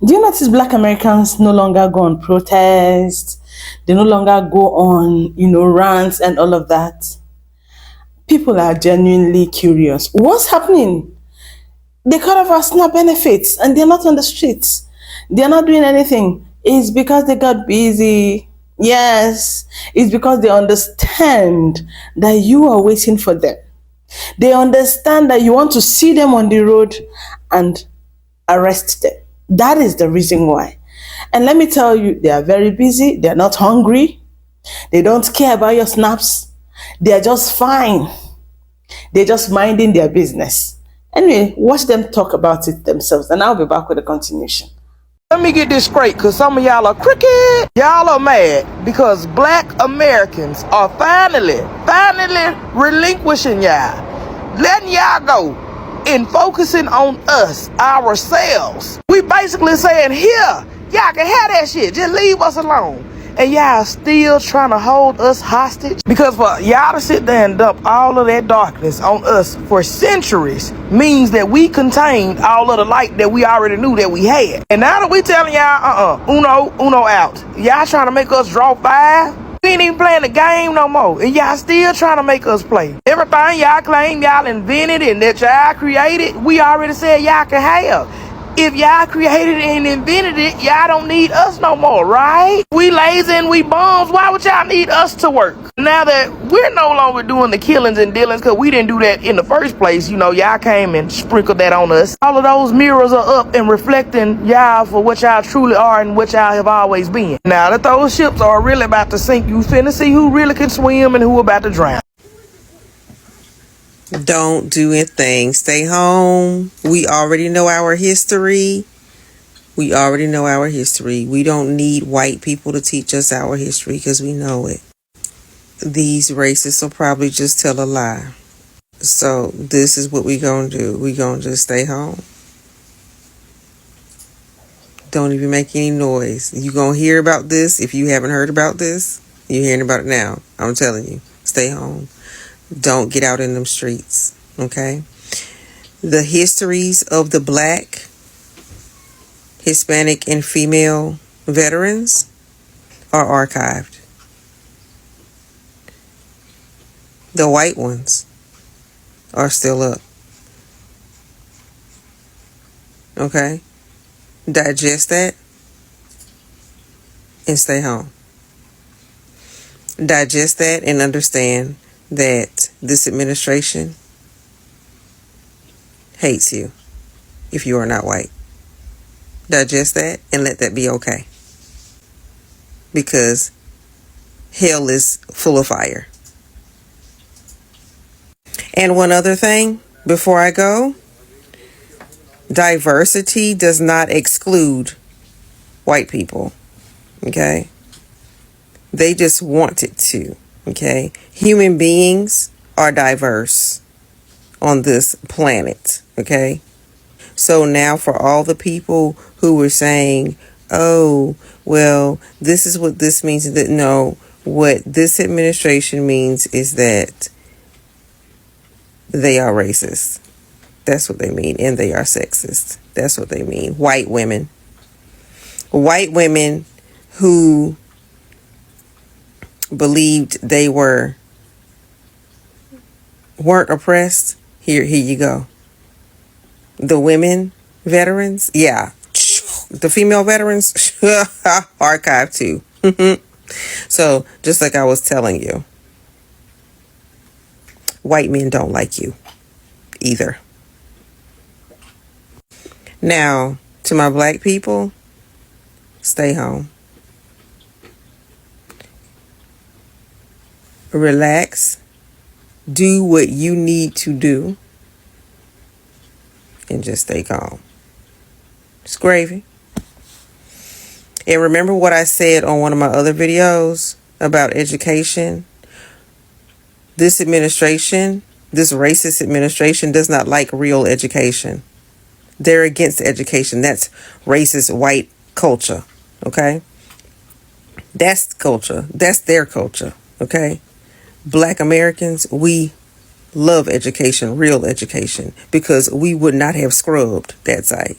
Do you notice Black Americans no longer go on protests? They no longer go on, rants and all of that. People are genuinely curious. What's happening? They cut off our SNAP benefits and they're not on the streets. They're not doing anything. It's because they got busy. Yes, it's because they understand that you are waiting for them. They understand that you want to see them on the road and arrest them. That is the reason why. And let me tell you, they are very busy. They're not hungry. They don't care about your snaps. They're just fine. They're just minding their business. Anyway, watch them talk about it themselves, and I'll be back with the continuation. Let me get this straight, because some of y'all are cricket. Y'all are mad because Black Americans are finally relinquishing y'all, letting y'all go and focusing on us, ourselves. We basically saying, here, y'all can have that shit. Just leave us alone. And y'all still trying to hold us hostage? Because for y'all to sit there and dump all of that darkness on us for centuries means that we contained all of the light that we already knew that we had. And now that we telling y'all, uno out. Y'all trying to make us draw 5? We ain't even playing the game no more. And y'all still trying to make us play. Everything y'all claim y'all invented and that y'all created, we already said y'all can have. If y'all created it and invented it, y'all don't need us no more, right? We lazy and we bums. Why would y'all need us to work? Now that we're no longer doing the killings and dealings, because we didn't do that in the first place, y'all came and sprinkled that on us. All of those mirrors are up and reflecting y'all for what y'all truly are and what y'all have always been. Now that those ships are really about to sink, you finna see who really can swim and who about to drown. Don't do anything. Stay home. We already know our history. We don't need white people to teach us our history because we know it. These racists will probably just tell a lie. So this is what we gonna do. We gonna just stay home. Don't even make any noise. You gonna hear about this. If you haven't heard about this, you're hearing about it now. I'm telling you, stay home. Don't get out in them streets, okay? The histories of the Black, Hispanic, and female veterans are archived. The white ones are still up, okay? Digest that and stay home. Digest that and understand that this administration hates you if you are not white. Digest that and let that be okay. Because hell is full of fire. And one other thing before I go, diversity does not exclude white people. Okay? They just want it to. Okay? Human beings are diverse on this planet. Okay? So now for all the people who were saying, oh, well, this is what this means. That no, what this administration means is that they are racist. That's what they mean. And they are sexist. That's what they mean. White women. White women who believed they weren't oppressed. Here you go. The women veterans, yeah. The female veterans, archive too. So just like I was telling you, white men don't like you either. Now, to my Black people, stay home. Relax. Do what you need to do. And just stay calm. It's gravy. And remember what I said on one of my other videos about education? This administration, this racist administration, does not like real education. They're against education. That's racist white culture. Okay? That's culture. That's their culture. Okay? Black Americans, we love education, real education, because we would not have scrubbed that site.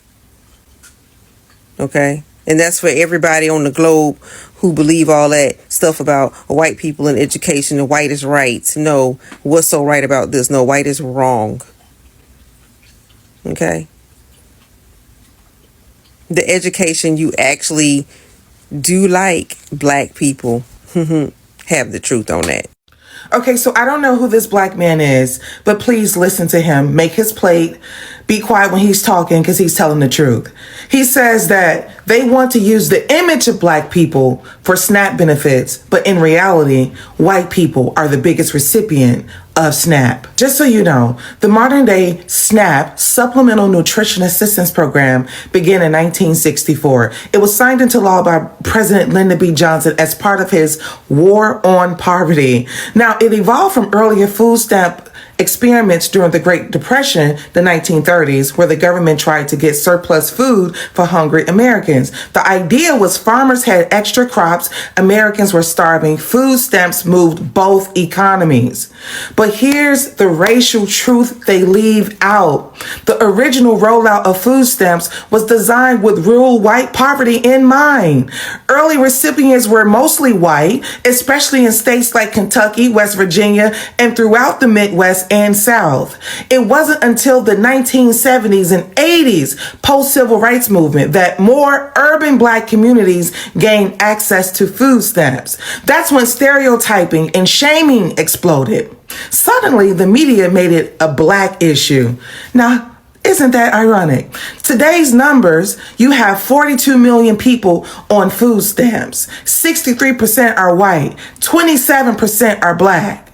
Okay? And that's for everybody on the globe who believe all that stuff about white people and education and white is right. No, what's so right about this? No, white is wrong. Okay? The education you actually do like black people have the truth on that. Okay, so I don't know who this black man is, but please listen to him. Make his plate. Be quiet when he's talking because he's telling the truth. He says that they want to use the image of black people for SNAP benefits, but in reality, white people are the biggest recipient of SNAP. Just so you know, the modern day SNAP, Supplemental Nutrition Assistance Program, began in 1964. It was signed into law by President Lyndon B. Johnson as part of his War on Poverty. Now, it evolved from earlier food stamp experiments during the Great Depression, the 1930s, where the government tried to get surplus food for hungry Americans. The idea was farmers had extra crops, Americans were starving, food stamps moved both economies. But here's the racial truth they leave out. The original rollout of food stamps was designed with rural white poverty in mind. Early recipients were mostly white, especially in states like Kentucky, West Virginia, and throughout the Midwest and South. It wasn't until the 1970s and 80s post-civil rights movement that more urban black communities gained access to food stamps. That's when stereotyping and shaming exploded. Suddenly, the media made it a black issue. Now, isn't that ironic? Today's numbers, you have 42 million people on food stamps. 63% are white. 27% are black.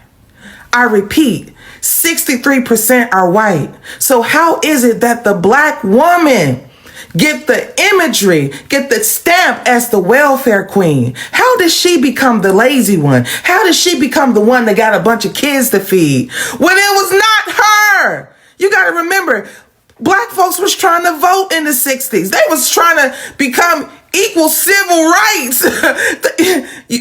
I repeat, 63% are white. So how is it that the black woman get the imagery, get the stamp as the welfare queen? How does she become the lazy one? How does she become the one that got a bunch of kids to feed when it was not her? You got to remember, black folks was trying to vote in the 60s. They was trying to become equal civil rights.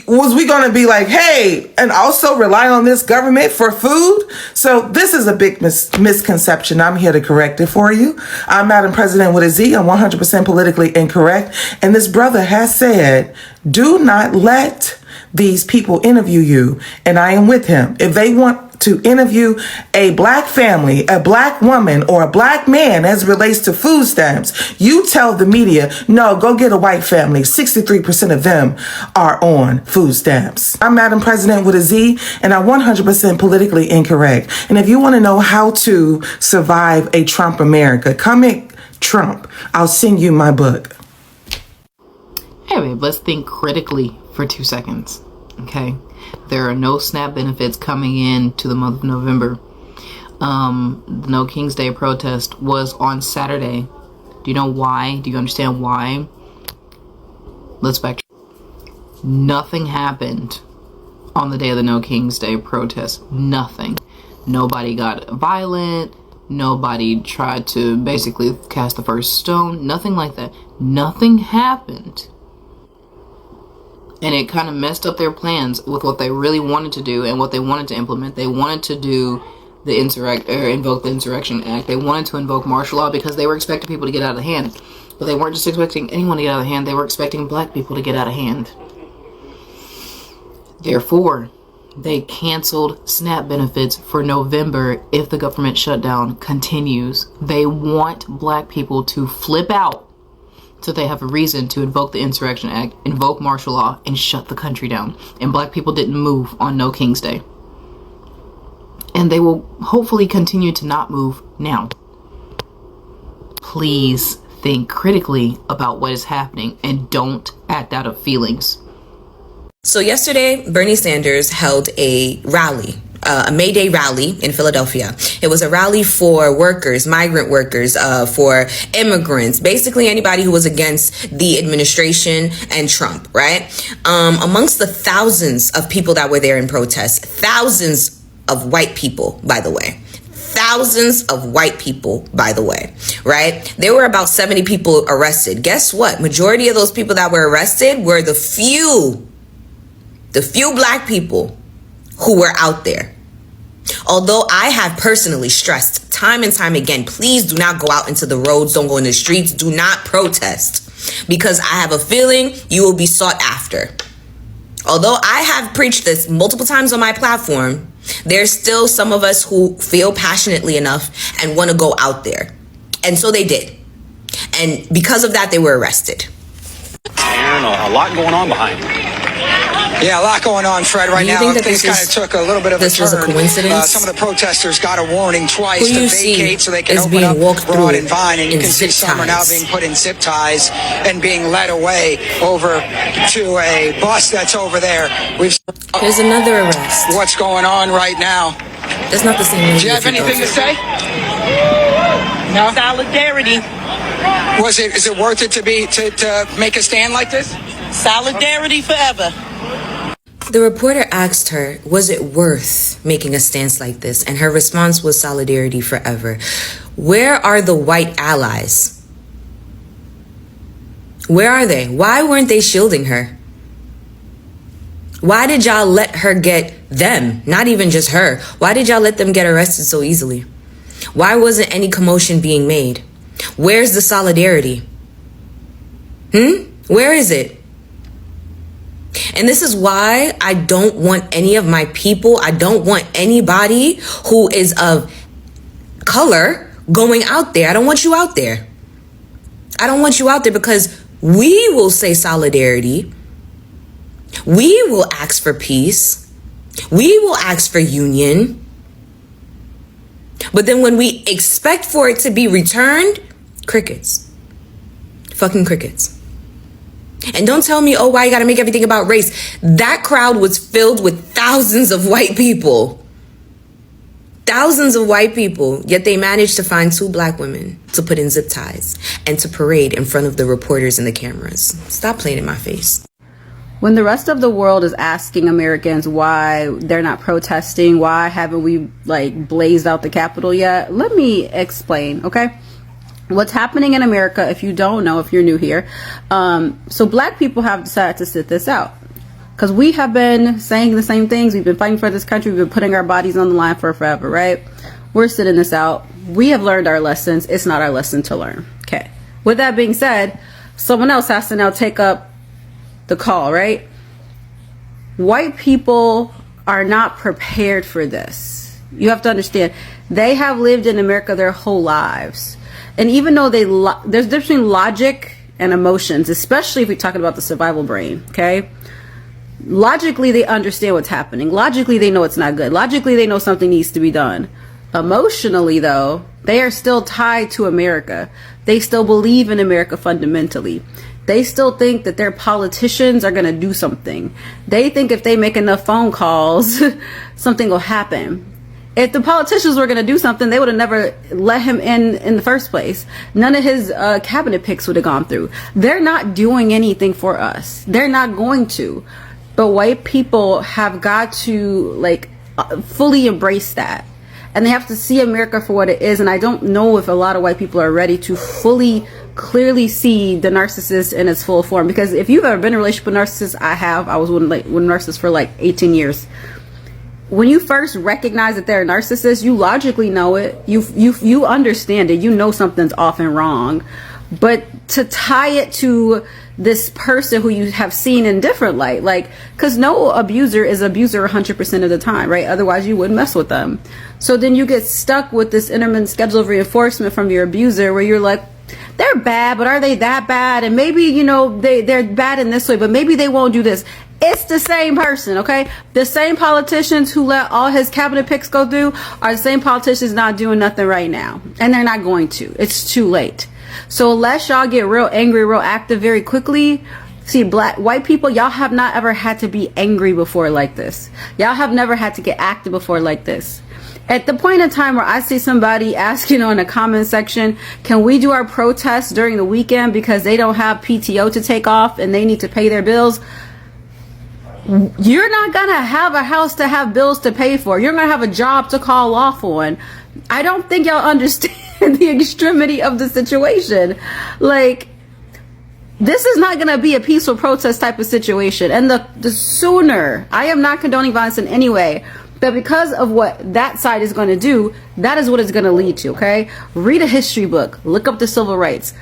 Was we going to be like, hey, and also rely on this government for food? So this is a big misconception. I'm here to correct it for you. I'm Madam President with a Z. I'm 100% politically incorrect. And this brother has said, do not let these people interview you. And I am with him. If they want to interview a black family, a black woman, or a black man as it relates to food stamps, you tell the media, no, go get a white family. 63% of them are on food stamps. I'm Madam President with a Z, and I'm 100% politically incorrect. And if you want to know how to survive a Trump America, come at Trump. I'll send you my book. Hey, babe, let's think critically for 2 seconds, okay? There are no SNAP benefits coming in to the month of November. The No King's Day protest was on Saturday. Do you know why? Do you understand why? Let's backtrack. Nothing happened on the day of the No King's Day protest. Nothing. Nobody got violent. Nobody tried to basically cast the first stone. Nothing like that. Nothing happened. And it kind of messed up their plans with what they really wanted to do and what they wanted to implement. They wanted to do the invoke the Insurrection Act. They wanted to invoke martial law because they were expecting people to get out of hand. But they weren't just expecting anyone to get out of hand. They were expecting black people to get out of hand. Therefore, they canceled SNAP benefits for November if the government shutdown continues. They want black people to flip out so they have a reason to invoke the Insurrection Act, invoke martial law, and shut the country down. And black people didn't move on No King's Day. And they will hopefully continue to not move now. Please think critically about what is happening and don't act out of feelings. So yesterday, Bernie Sanders held a rally, a May Day rally in Philadelphia. It was a rally for workers, migrant workers, for immigrants, basically anybody who was against the administration and Trump, right? Amongst the thousands of people that were there in protest, thousands of white people, by the way. Thousands of white people, by the way, right? There were about 70 people arrested. Guess what? Majority of those people that were arrested were the few black people who were out there. Although I have personally stressed time and time again, please do not go out into the roads, don't go in the streets, do not protest. because I have a feeling you will be sought after. Although I have preached this multiple times on my platform, there's still some of us who feel passionately enough and want to go out there. And so they did. And because of that, they were arrested. Aaron, a lot going on behind you. Yeah, a lot going on, Fred, right now. Things kind of took a little bit of a turn. This was a coincidence? Some of the protesters got a warning twice Who to you see vacate so they can is open being up walked Broad through and Vine. And you in can see zip some are now ties. being put in zip ties and being led away over to a bus that's over there. There's another arrest. What's going on right now? That's not the same lady. Do you have anything to say? No? Solidarity. Is it worth it to make a stand like this? Solidarity forever. The reporter asked her, was it worth making a stance like this? And her response was solidarity forever. Where are the white allies? Where are they? Why weren't they shielding her? Why did y'all let her get them? Not even just her. Why did y'all let them get arrested so easily? Why wasn't any commotion being made? Where's the solidarity? Where is it? And this is why I don't want any of my people, I don't want anybody who is of color going out there. I don't want you out there. I don't want you out there because we will say solidarity. We will ask for peace. We will ask for union. But then when we expect for it to be returned, crickets. Fucking crickets. And don't tell me, oh, why you gotta make everything about race. That crowd was filled with thousands of white people. Thousands of white people, yet they managed to find 2 black women to put in zip ties and to parade in front of the reporters and the cameras. Stop playing in my face. When the rest of the world is asking Americans why they're not protesting, why haven't we blazed out the Capitol yet, let me explain, okay? What's happening in America, if you don't know, if you're new here, so black people have decided to sit this out. Because we have been saying the same things. We've been fighting for this country. We've been putting our bodies on the line for forever, right? We're sitting this out. We have learned our lessons. It's not our lesson to learn. Okay. With that being said, someone else has to now take up the call, right? White people are not prepared for this. You have to understand, they have lived in America their whole lives. And even though there's a difference between logic and emotions, especially if we're talking about the survival brain, okay? Logically, they understand what's happening. Logically, they know it's not good. Logically, they know something needs to be done. Emotionally, though, they are still tied to America. They still believe in America fundamentally. They still think that their politicians are going to do something. They think if they make enough phone calls, something will happen. If the politicians were going to do something, they would have never let him in the first place. None of his cabinet picks would have gone through. They're not doing anything for us. They're not going to. But white people have got to fully embrace that. And they have to see America for what it is. And I don't know if a lot of white people are ready to fully, clearly see the narcissist in its full form. Because if you've ever been in a relationship with a narcissist, I have. I was with a narcissist for 18 years. When you first recognize that they're a narcissist, you logically know it. You understand it. You know something's off and wrong. But to tie it to this person who you have seen in different light, because no abuser is abuser 100% of the time, right? Otherwise you wouldn't mess with them. So then you get stuck with this intermittent schedule of reinforcement from your abuser where you're like, they're bad, but are they that bad? And maybe, they're bad in this way, but maybe they won't do this. It's the same person, okay? The same politicians who let all his cabinet picks go through are the same politicians not doing nothing right now. And they're not going to. It's too late. So unless y'all get real angry, real active very quickly, see, white people, y'all have not ever had to be angry before like this. Y'all have never had to get active before like this. At the point in time where I see somebody asking on a comment section, can we do our protests during the weekend because they don't have PTO to take off and they need to pay their bills? You're not going to have a house to have bills to pay for. You're going to have a job to call off on. I don't think y'all understand the extremity of the situation. This is not going to be a peaceful protest type of situation. And the sooner, I am not condoning violence in any way, but because of what that side is going to do, that is what it's going to lead to, okay? Read a history book. Look up the civil rights.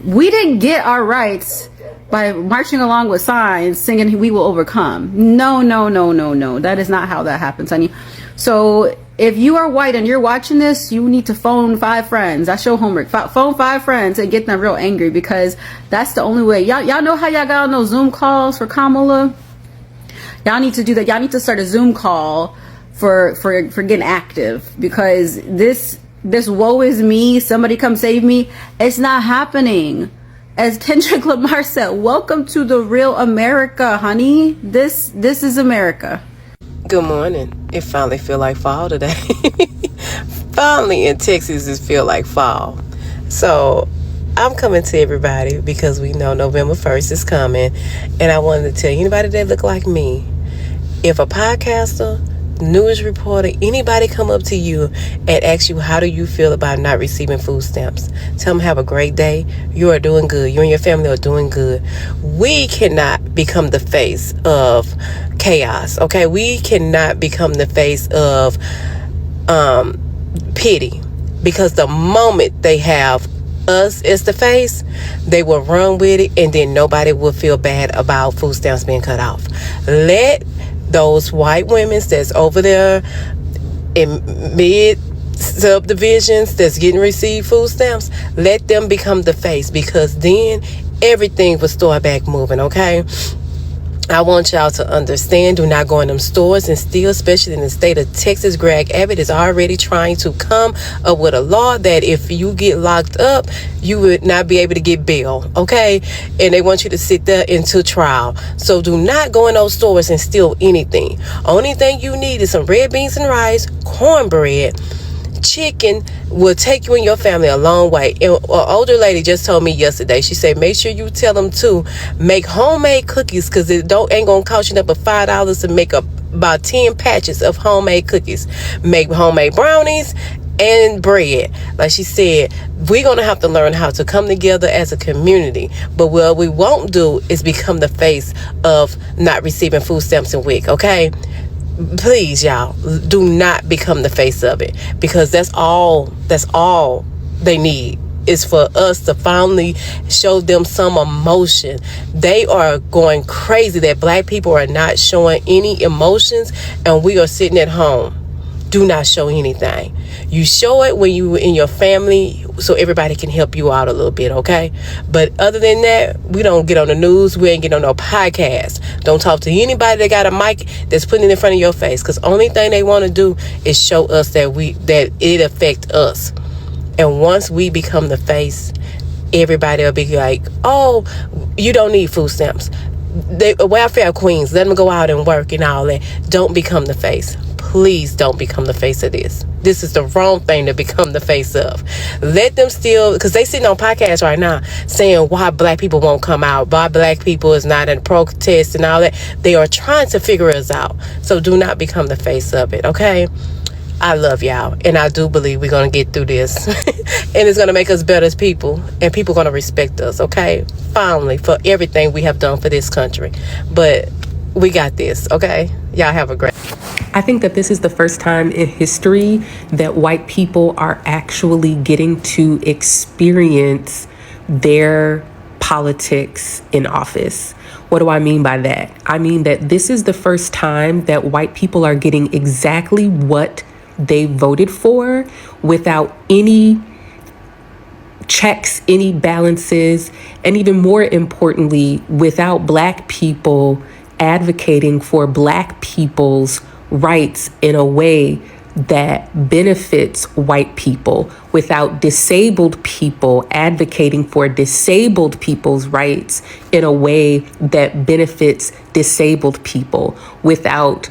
We didn't get our rights by marching along with signs singing "We will overcome." No, no, no, no, no. That is not how that happens, honey. So if you are white and you're watching this, you need to phone 5 friends. That's your homework. Phone 5 friends and get them real angry, because that's the only way. Y'all know how y'all got on those Zoom calls for Kamala? Y'all need to do that. Y'all need to start a Zoom call for getting active, because this woe is me, somebody come save me, it's not happening. As Kendrick Lamar said, welcome to the real America, honey. This is America. Good morning. It finally feel like fall today. Finally in Texas it feel like fall. So I'm coming to everybody because we know November 1st is coming, and I wanted to tell anybody that look like me, if a podcaster, news reporter, anybody come up to you and ask you how do you feel about not receiving food stamps, tell them have a great day. You are doing good. You and your family are doing good. We cannot become the face of chaos, okay? We cannot become the face of pity, because the moment they have us as the face, they will run with it, and then nobody will feel bad about food stamps being cut off. Let those white women that's over there in mid subdivisions that's getting received food stamps, let them become the face, because then everything will start back moving, okay? I want y'all to understand, do not go in them stores and steal, especially in the state of Texas. Greg Abbott is already trying to come up with a law that if you get locked up, you would not be able to get bail, okay? And they want you to sit there until trial. So do not go in those stores and steal anything. Only thing you need is some red beans and rice, cornbread, chicken will take you and your family a long way. And an older lady just told me yesterday, she said make sure you tell them to make homemade cookies, because it ain't gonna cost you nothing but $5 to make about 10 patches of homemade cookies. Make homemade brownies and bread. Like she said, we're gonna have to learn how to come together as a community. But what we won't do is become the face of not receiving food stamps and WIC, okay? Please, y'all, do not become the face of it, because that's all they need is for us to finally show them some emotion. They are going crazy that black people are not showing any emotions, and we are sitting at home. Do not show anything. You show it when you in your family, so everybody can help you out a little bit, okay? But other than that, we don't get on the news. We ain't get on no podcast. Don't talk to anybody that got a mic that's putting it in front of your face, because only thing they want to do is show us that it affect us. And once we become the face, everybody will be like, oh, you don't need food stamps. They welfare queens, let them go out and work and all that. Don't become the face. Please don't become the face of this. This is the wrong thing to become the face of. Let them still, because they sitting on podcasts right now saying why black people won't come out, why black people is not in protest and all that. They are trying to figure us out. So do not become the face of it, okay? I love y'all, and I do believe we're going to get through this. And it's going to make us better as people, and people are going to respect us, okay? Finally, for everything we have done for this country. But we got this, okay? Y'all have a great... I think that this is the first time in history that white people are actually getting to experience their politics in office. What do I mean by that? I mean that this is the first time that white people are getting exactly what they voted for without any checks, any balances, and even more importantly, without black people advocating for black people's rights in a way that benefits white people, without disabled people advocating for disabled people's rights in a way that benefits disabled people, without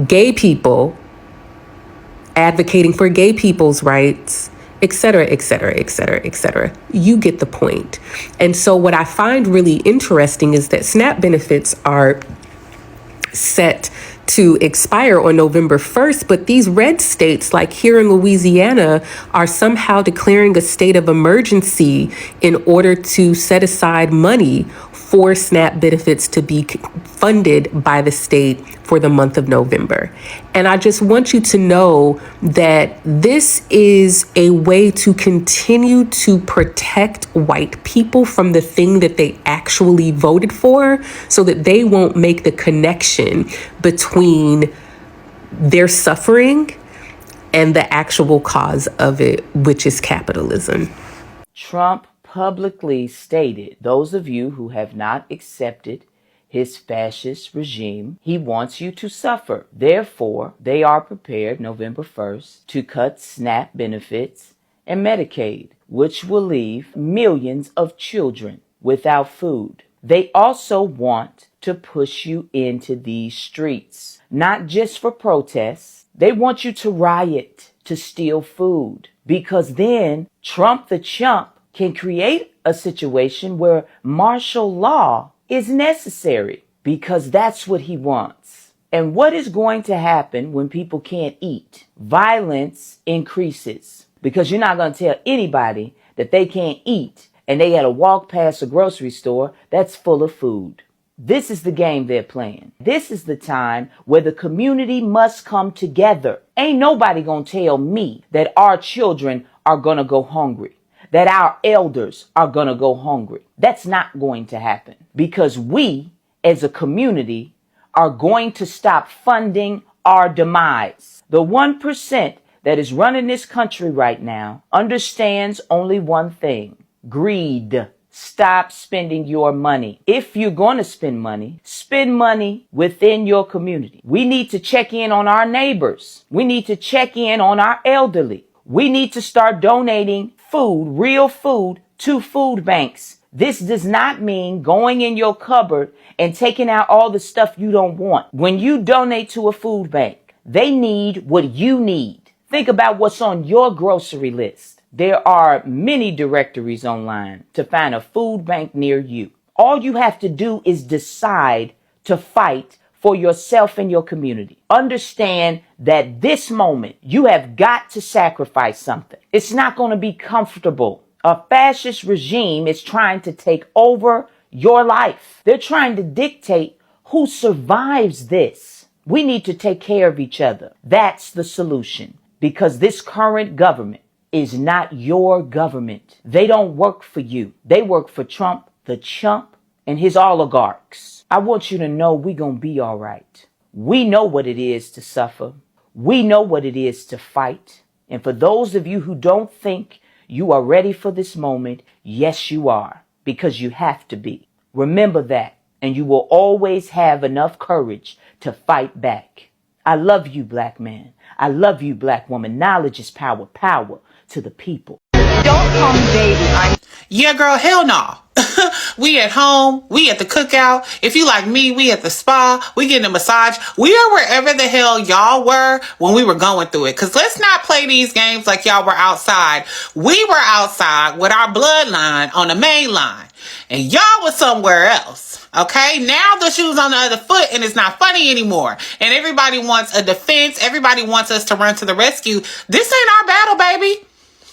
gay people advocating for gay people's rights, et cetera, et cetera, et cetera, et cetera. You get the point. And so what I find really interesting is that SNAP benefits are set to expire on November 1st, but these red states, like here in Louisiana, are somehow declaring a state of emergency in order to set aside money for SNAP benefits to be funded by the state for the month of November. And I just want you to know that this is a way to continue to protect white people from the thing that they actually voted for, so that they won't make the connection between their suffering and the actual cause of it, which is capitalism. Trump publicly stated, those of you who have not accepted his fascist regime, he wants you to suffer. Therefore, they are prepared November 1st to cut SNAP benefits and Medicaid, which will leave millions of children without food. They also want to push you into these streets, not just for protests. They want you to riot, to steal food, because then Trump the chump can create a situation where martial law is necessary, because that's what he wants. And what is going to happen when people can't eat? Violence increases, because you're not going to tell anybody that they can't eat and they got to walk past a grocery store that's full of food. This is the game they're playing. This is the time where the community must come together. Ain't nobody gonna tell me that our children are gonna go hungry, that our elders are gonna go hungry. That's not going to happen, because we as a community are going to stop funding our demise. The 1% that is running this country right now understands only one thing: greed. Stop spending your money. If you're going to spend money within your community. We need to check in on our neighbors. We need to check in on our elderly. We need to start donating food, real food, to food banks. This does not mean going in your cupboard and taking out all the stuff you don't want. When you donate to a food bank, they need what you need. Think about what's on your grocery list. There are many directories online to find a food bank near you. All you have to do is decide to fight for yourself and your community. Understand that this moment you have got to sacrifice something. It's not going to be comfortable. A fascist regime is trying to take over your life. They're trying to dictate who survives this. We need to take care of each other. That's the solution, because this current government is not your government. They don't work for you. They work for Trump, the chump, and his oligarchs. I want you to know we're going to be all right. We know what it is to suffer. We know what it is to fight. And for those of you who don't think you are ready for this moment, yes, you are, because you have to be. Remember that, and you will always have enough courage to fight back. I love you, black man. I love you, black woman. Knowledge is power. Power to the people. Don't call me baby. Yeah, girl, hell no. We at home. We at the cookout. If you like me, we at the spa. We getting a massage. We are wherever the hell y'all were when we were going through it. Because let's not play these games like y'all were outside. We were outside with our bloodline on the main line. And y'all was somewhere else. Okay? Now the shoe's on the other foot and it's not funny anymore. And everybody wants a defense. Everybody wants us to run to the rescue. This ain't our battle, baby.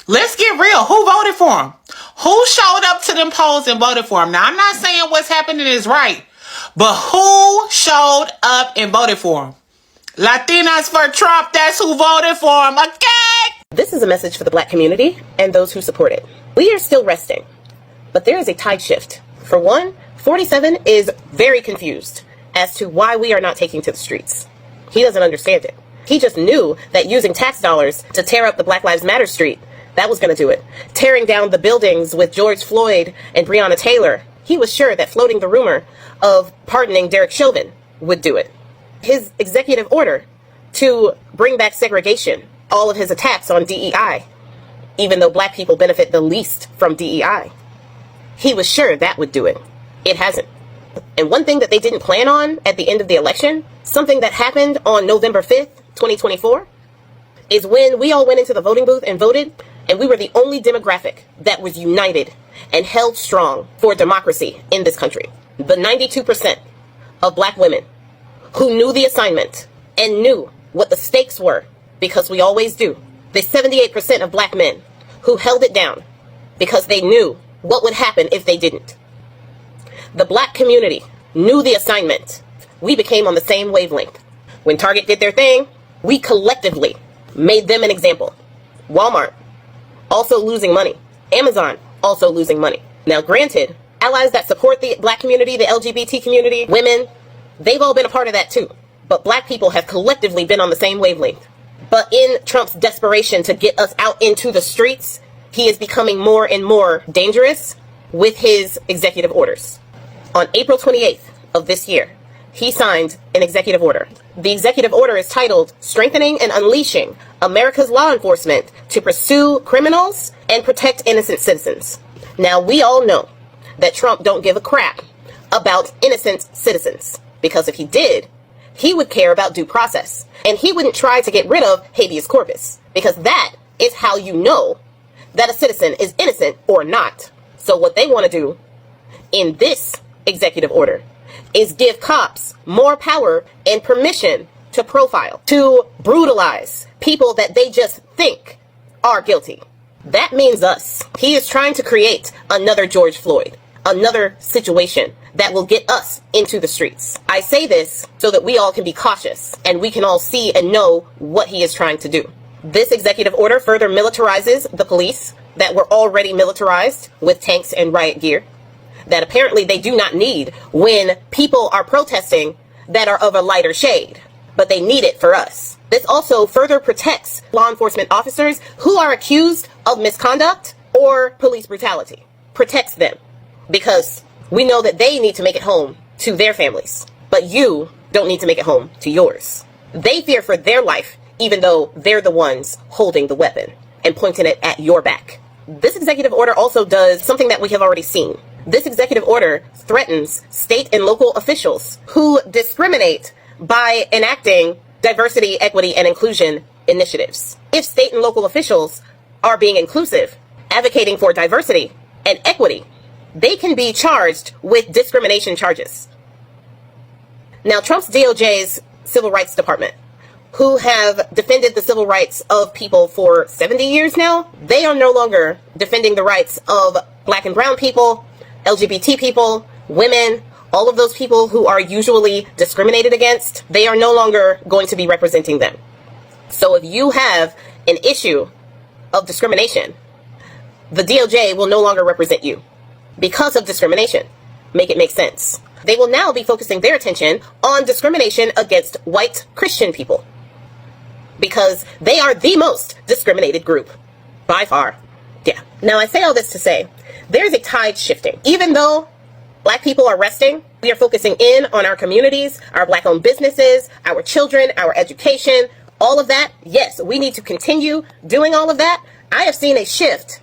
Let's get real. Who voted for him? Who showed up to them polls and voted for him? Now, I'm not saying what's happening is right, but who showed up and voted for him? Latinas for Trump, that's who voted for him, okay? This is a message for the black community and those who support it. We are still resting, but there is a tide shift. For one, 47 is very confused as to why we are not taking to the streets. He doesn't understand it. He just knew that using tax dollars to tear up the Black Lives Matter street, that was going to do it. Tearing down the buildings with George Floyd and Breonna Taylor, he was sure that floating the rumor of pardoning Derek Chauvin would do it. His executive order to bring back segregation, all of his attacks on DEI, even though black people benefit the least from DEI, he was sure that would do it. It hasn't. And one thing that they didn't plan on at the end of the election, something that happened on November 5th, 2024, is when we all went into the voting booth and voted, and we were the only demographic that was united and held strong for democracy in this country. The 92% of black women who knew the assignment and knew what the stakes were, because we always do. The 78% of black men who held it down because they knew what would happen if they didn't. The black community knew the assignment. We became on the same wavelength. When Target did their thing, we collectively made them an example. Walmart, also losing money. Amazon, also losing money. Now, granted, allies that support the black community, the LGBT community, women, they've all been a part of that too. But black people have collectively been on the same wavelength. But in Trump's desperation to get us out into the streets, he is becoming more and more dangerous with his executive orders. On April 28th of this year, he signed an executive order. The executive order is titled Strengthening and Unleashing America's Law Enforcement to Pursue Criminals and Protect Innocent Citizens. Now, we all know that Trump don't give a crap about innocent citizens, because if he did, he would care about due process, and he wouldn't try to get rid of habeas corpus, because that is how you know that a citizen is innocent or not. So what they want to do in this executive order is give cops more power and permission to profile, to brutalize people that they just think are guilty. That means us. He is trying to create another George Floyd, another situation that will get us into the streets. I say this so that we all can be cautious and we can all see and know what he is trying to do. This executive order further militarizes the police that were already militarized with tanks and riot gear that apparently they do not need when people are protesting that are of a lighter shade, but they need it for us. This also further protects law enforcement officers who are accused of misconduct or police brutality. Protects them because we know that they need to make it home to their families, but you don't need to make it home to yours. They fear for their life, even though they're the ones holding the weapon and pointing it at your back. This executive order also does something that we have already seen. This executive order threatens state and local officials who discriminate by enacting diversity, equity, and inclusion initiatives. If state and local officials are being inclusive, advocating for diversity and equity, they can be charged with discrimination charges. Now, Trump's DOJ's Civil Rights Department, who have defended the civil rights of people for 70 years now, they are no longer defending the rights of black and brown people, LGBT people, women, all of those people who are usually discriminated against. They are no longer going to be representing them. So if you have an issue of discrimination, the DOJ will no longer represent you because of discrimination. Make it make sense. They will now be focusing their attention on discrimination against white Christian people, because they are the most discriminated group by far. Yeah. Now, I say all this to say there's a tide shifting. Even though black people are resting, we are focusing in on our communities, our black-owned businesses, our children, our education, all of that. Yes, we need to continue doing all of that. I have seen a shift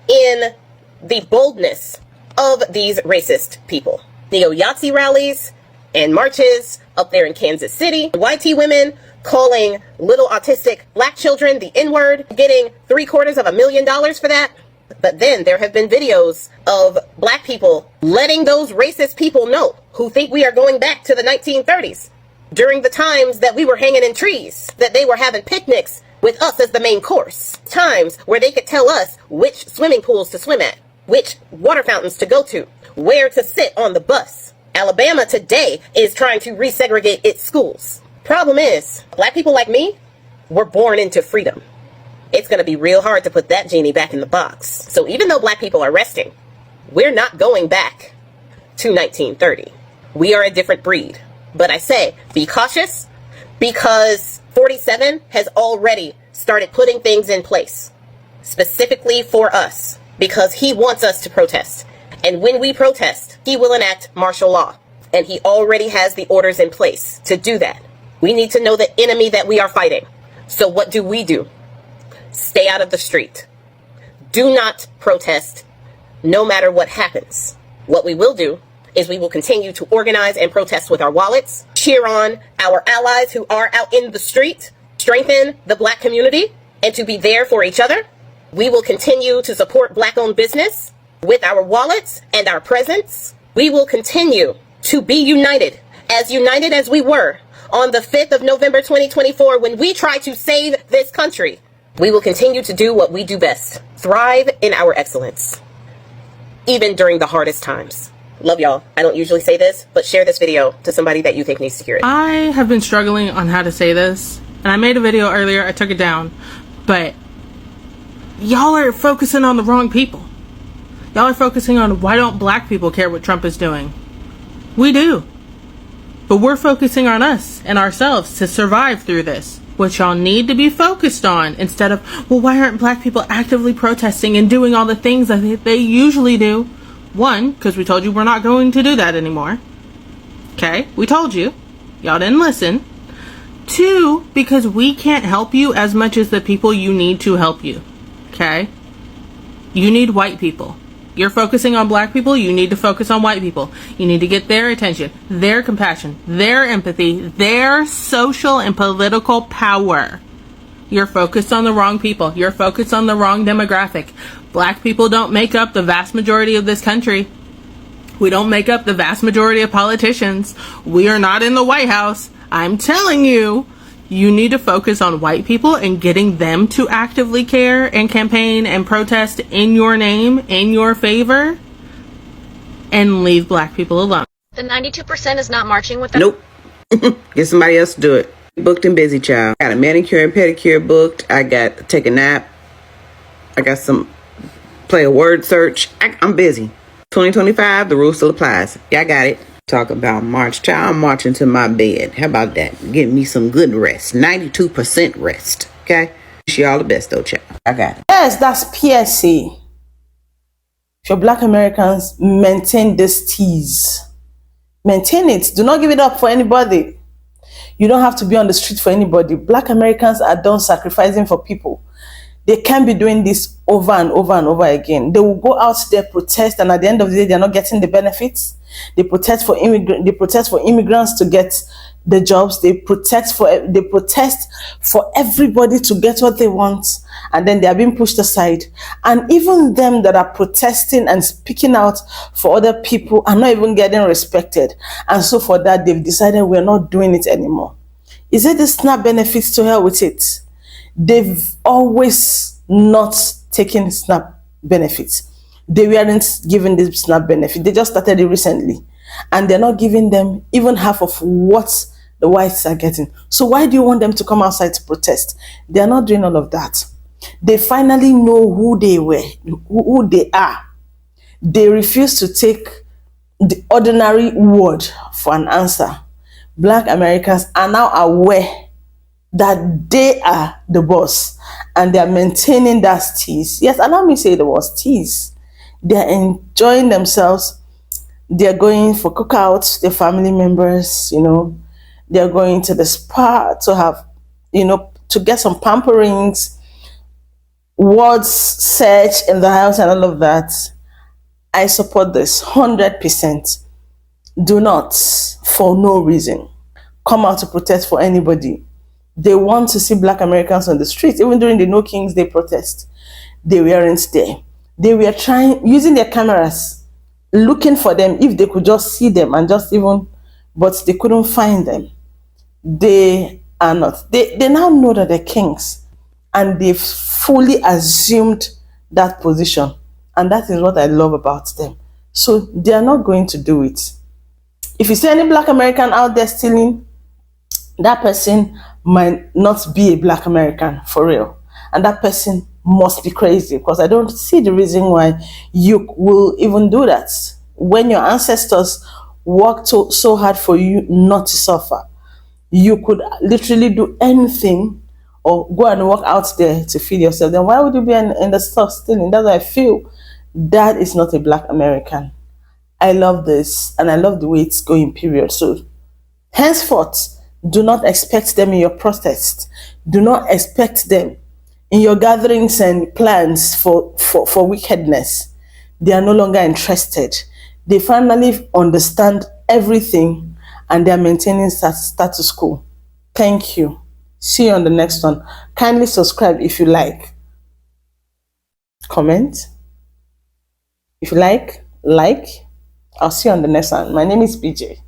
in the boldness of these racist people. Neo-Yahtzee rallies and marches up there in Kansas City. YT women calling little autistic black children the N-word, getting $750,000 for that. But then there have been videos of black people letting those racist people know who think we are going back to the 1930s during the times that we were hanging in trees, that they were having picnics with us as the main course. Times where they could tell us which swimming pools to swim at, which water fountains to go to, where to sit on the bus. Alabama today is trying to resegregate its schools. Problem is, black people like me were born into freedom. It's going to be real hard to put that genie back in the box. So even though black people are resting, we're not going back to 1930. We are a different breed. But I say, be cautious, because 47 has already started putting things in place specifically for us, because he wants us to protest. And when we protest, he will enact martial law. And he already has the orders in place to do that. We need to know the enemy that we are fighting. So what do? Stay out of the street. Do not protest, no matter what happens. What we will do is we will continue to organize and protest with our wallets, cheer on our allies who are out in the street, strengthen the black community, and to be there for each other. We will continue to support black-owned business with our wallets and our presence. We will continue to be united as we were on the 5th of November 2024 when we tried to save this country. We will continue to do what we do best, thrive in our excellence, even during the hardest times. Love y'all. I don't usually say this, but share this video to somebody that you think needs to hear it. I have been struggling on how to say this, and I made a video earlier, I took it down, but y'all are focusing on the wrong people. Y'all are focusing on why don't black people care what Trump is doing. We do. But we're focusing on us and ourselves to survive through this. What y'all need to be focused on instead of, well, why aren't black people actively protesting and doing all the things that they usually do? One, because we told you we're not going to do that anymore. Okay? We told you. Y'all didn't listen. Two, because we can't help you as much as the people you need to help you. Okay? You need white people. You're focusing on black people, you need to focus on white people. You need to get their attention, their compassion, their empathy, their social and political power. You're focused on the wrong people. You're focused on the wrong demographic. Black people don't make up the vast majority of this country. We don't make up the vast majority of politicians. We are not in the White House. I'm telling you, you need to focus on white people and getting them to actively care and campaign and protest in your name, in your favor, and leave black people alone. The 92% is not marching with them. Nope. Get somebody else to do it. Booked and busy, child. Got a manicure and pedicure booked. I got to take a nap. I got play a word search. I'm busy. 2025, the rule still applies. Yeah, I got it. Talk about March, child. I'm marching to my bed. How about that? Give me some good rest. 92% rest. Okay? Wish you all the best, though, child. I got it. Yes, that's PSA. If you're black Americans, maintain this tease. Maintain it. Do not give it up for anybody. You don't have to be on the street for anybody. Black Americans are done sacrificing for people. They can't be doing this over and over and over again. They will go out there, protest, and at the end of the day, they're not getting the benefits. They protest for immigrants to get the jobs. They protest for everybody to get what they want, and then they are being pushed aside. And even them that are protesting and speaking out for other people are not even getting respected. And so for that, they've decided we're not doing it anymore. Is it the SNAP benefits? To hell with it. They've always not taken SNAP benefits. They weren't given the SNAP benefit. They just started it recently. And they're not giving them even half of what the whites are getting. So why do you want them to come outside to protest? They're not doing all of that. They finally know who they were, who they are. They refuse to take the ordinary word for an answer. Black Americans are now aware that they are the boss and they are maintaining that tease. Yes, allow me to say the word tease. They are enjoying themselves. They are going for cookouts, their family members, they are going to the spa to have, to get some pamperings, words search in the house and all of that. I support this 100%. Do not, for no reason, come out to protest for anybody. They want to see black Americans on the streets. Even during the No Kings Day protest, they weren't there. They were using their cameras, looking for them if they could just see them and but they couldn't find them. They are not. They now know that they're kings and they've fully assumed that position. And that is what I love about them. So they are not going to do it. If you see any black American out there stealing, that person might not be a black American for real. And that person must be crazy, because I don't see the reason why you will even do that. When your ancestors worked so hard for you not to suffer, you could literally do anything or go and walk out there to feed yourself. Then why would you be in the stuff stealing? That's why I feel that is not a black American. I love this and I love the way it's going, period. So henceforth, do not expect them in your protest. Do not expect them in your gatherings and plans for wickedness. They are no longer interested. They finally understand everything and they are maintaining status quo. Thank you. See you on the next one. Kindly subscribe if you like. Comment. If you like. I'll see you on the next one. My name is BJ.